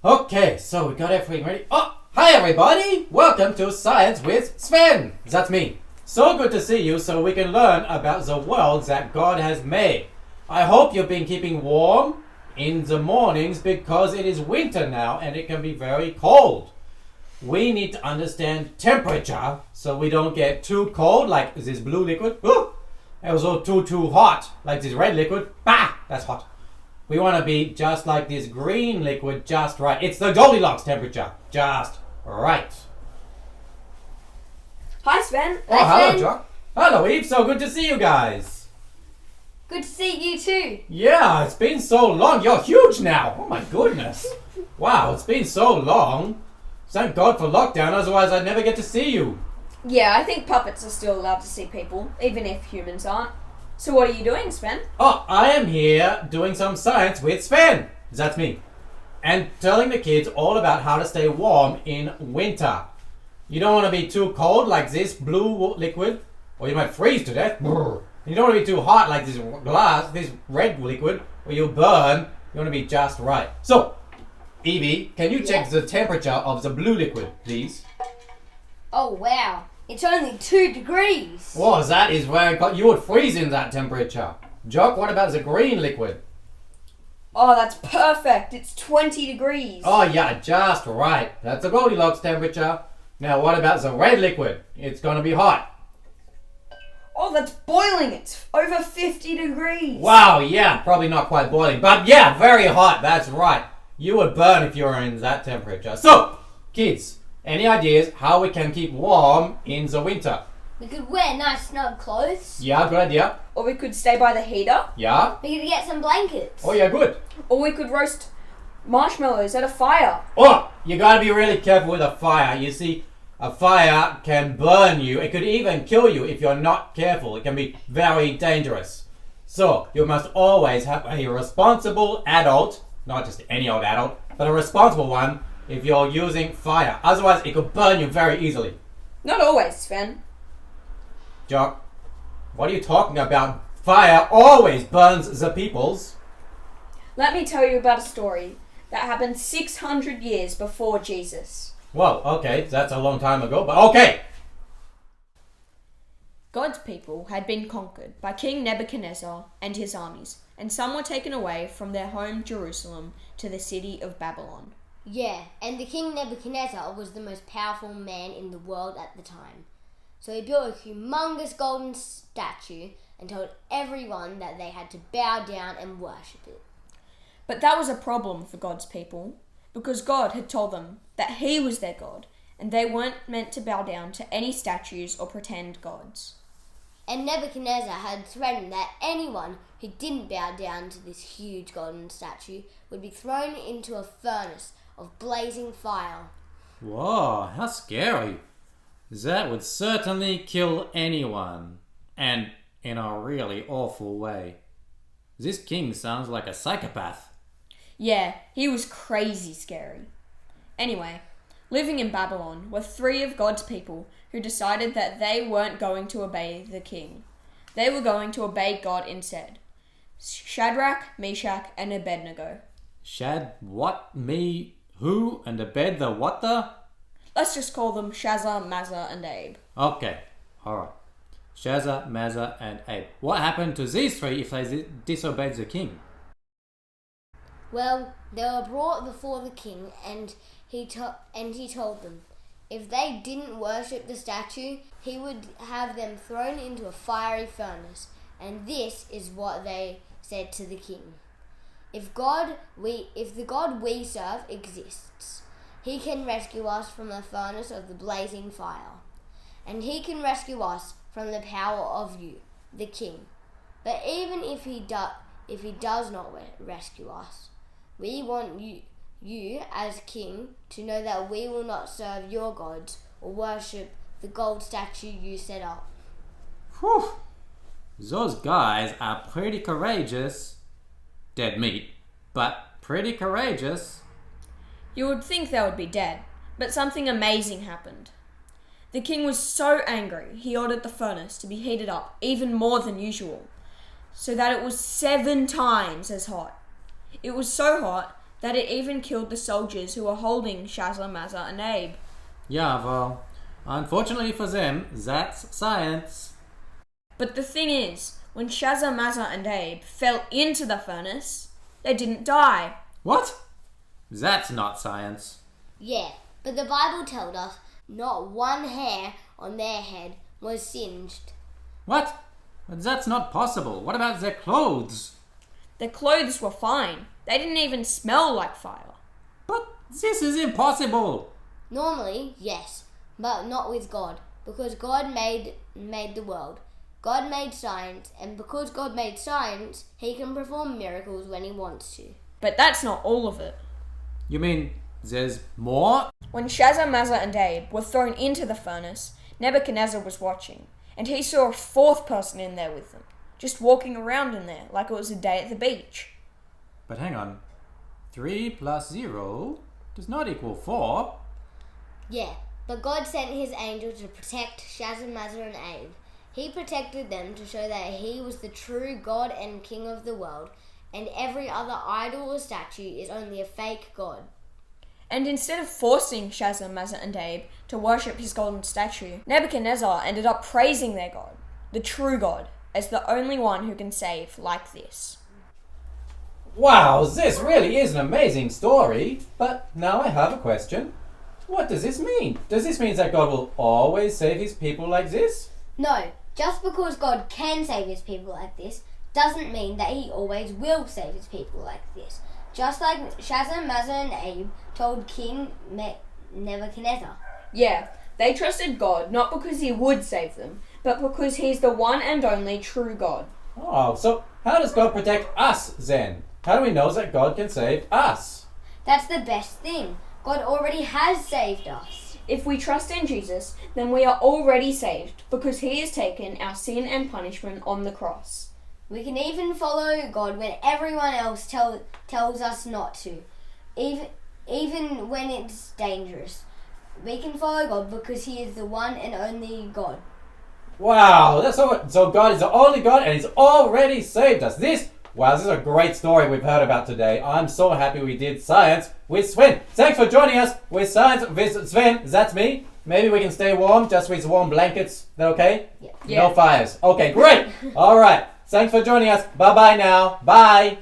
Okay, so we got everything ready. Oh, hi everybody! Welcome to Science with Sven! That's me. So good to see you so we can learn about the world that God has made. I hope you've been keeping warm in the mornings because it is winter now and it can be very cold. We need to understand temperature so we don't get too cold like this blue liquid. And also too hot like this red liquid. Bah! That's hot. We want to be just like this green liquid, just right. It's the Goldilocks temperature, just right. Hi Sven. Oh, hello, Jock. Hello, Eve. So good to see you guys. Good to see you too. Yeah, it's been so long. You're huge now. Oh my goodness. Wow, it's been so long. Thank God for lockdown, otherwise I'd never get to see you. Yeah, I think puppets are still allowed to see people, even if humans aren't. So what are you doing, Sven? Oh, I am here doing some science with Sven. That's me. And telling the kids all about how to stay warm in winter. You don't want to be too cold like this blue liquid, or you might freeze to death. You don't want to be too hot like this red liquid, or you'll burn. You want to be just right. So, Evie, can you check the temperature of the blue liquid, please? Oh wow, it's only 2 degrees. Oh, that is very cold. You would freeze in that temperature. Jock, what about the green liquid? Oh, that's perfect. It's 20 degrees. Oh yeah, just right. That's the Goldilocks temperature. Now what about the red liquid? It's gonna be hot. Oh, that's boiling. It's over 50 degrees. Wow, yeah, probably not quite boiling, but yeah, very hot. That's right. You would burn if you were in that temperature. So, kids, any ideas how we can keep warm in the winter? We could wear nice snug clothes. Yeah, good idea. Or we could stay by the heater. Yeah. We could get some blankets. Oh yeah, good. Or we could roast marshmallows at a fire. Oh, you gotta be really careful with a fire. You see, a fire can burn you. It could even kill you if you're not careful. It can be very dangerous. So, you must always have a responsible adult, not just any old adult, but a responsible one if you're using fire. Otherwise, it could burn you very easily. Not always, Sven. Jock, what are you talking about? Fire always burns the peoples. Let me tell you about a story that happened 600 years before Jesus. Well, okay, that's a long time ago, but okay. God's people had been conquered by King Nebuchadnezzar and his armies, and some were taken away from their home Jerusalem to the city of Babylon. Yeah, and the King Nebuchadnezzar was the most powerful man in the world at the time. So he built a humongous golden statue and told everyone that they had to bow down and worship it. But that was a problem for God's people, because God had told them that he was their God, and they weren't meant to bow down to any statues or pretend gods. And Nebuchadnezzar had threatened that anyone who didn't bow down to this huge golden statue would be thrown into a furnace of blazing fire. Whoa, how scary. That would certainly kill anyone. And in a really awful way. This king sounds like a psychopath. Yeah, he was crazy scary. Anyway, living in Babylon were 3 of God's people who decided that they weren't going to obey the king. They were going to obey God instead. Shadrach, Meshach, and Abednego. What, me, who, and Abed the what the? Let's just call them Shazza, Mazza, and Abe. Okay, alright. Shazza, Mazza, and Abe. What happened to these 3 if they disobeyed the king? Well, they were brought before the king, and he told them if they didn't worship the statue, he would have them thrown into a fiery furnace. And this is what they said to the king: If the God we serve exists, he can rescue us from the furnace of the blazing fire, and he can rescue us from the power of you, the king. But even if he does not rescue us, we want you as king to know that we will not serve your gods or worship the gold statue you set up. Whew. Those guys are pretty courageous. Dead meat, but pretty courageous. You would think they would be dead, but something amazing happened. The king was so angry, he ordered the furnace to be heated up even more than usual, so that it was 7 times as hot. It was so hot that it even killed the soldiers who were holding Shazza, Mazza, and Abe. Yeah, well, unfortunately for them, that's science. But the thing is, when Shazza, Mazza, and Abe fell into the furnace, they didn't die. What? That's not science. Yeah, but the Bible told us not one hair on their head was singed. What? But that's not possible. What about their clothes? Their clothes were fine. They didn't even smell like fire. But this is impossible. Normally, yes, but not with God, because God made the world. God made science, and because God made science, he can perform miracles when he wants to. But that's not all of it. You mean there's more? When Shazza, Mazza, and Abe were thrown into the furnace, Nebuchadnezzar was watching, and he saw a fourth person in there with them, just walking around in there like it was a day at the beach. But hang on. 3 plus 0 does not equal 4. Yeah, but God sent his angel to protect Shazza, Mazza, and Abe. He protected them to show that he was the true God and King of the world, and every other idol or statue is only a fake God. And instead of forcing Shazza, Mazza, and Abe to worship his golden statue, Nebuchadnezzar ended up praising their God, the true God, as the only one who can save like this. Wow, this really is an amazing story. But now I have a question. What does this mean? Does this mean that God will always save his people like this? No, just because God can save his people like this doesn't mean that he always will save his people like this. Just like Shazza, Mazza, and Abe told King Nebuchadnezzar. Yeah, they trusted God not because he would save them, but because he's the one and only true God. Oh, so how does God protect us then? How do we know that God can save us? That's the best thing. God already has saved us. If we trust in Jesus, then we are already saved because he has taken our sin and punishment on the cross. We can even follow God when everyone else tells us not to, even when it's dangerous. We can follow God because he is the one and only God. Wow, that's so God is the only God and he's already saved us. This is a great story we've heard about today. I'm so happy we did Science with Sven. Thanks for joining us with Science with Sven. That's me. Maybe we can stay warm just with warm blankets. Is that okay? Yeah. No fires. Okay, great. All right. Thanks for joining us. Bye-bye now. Bye.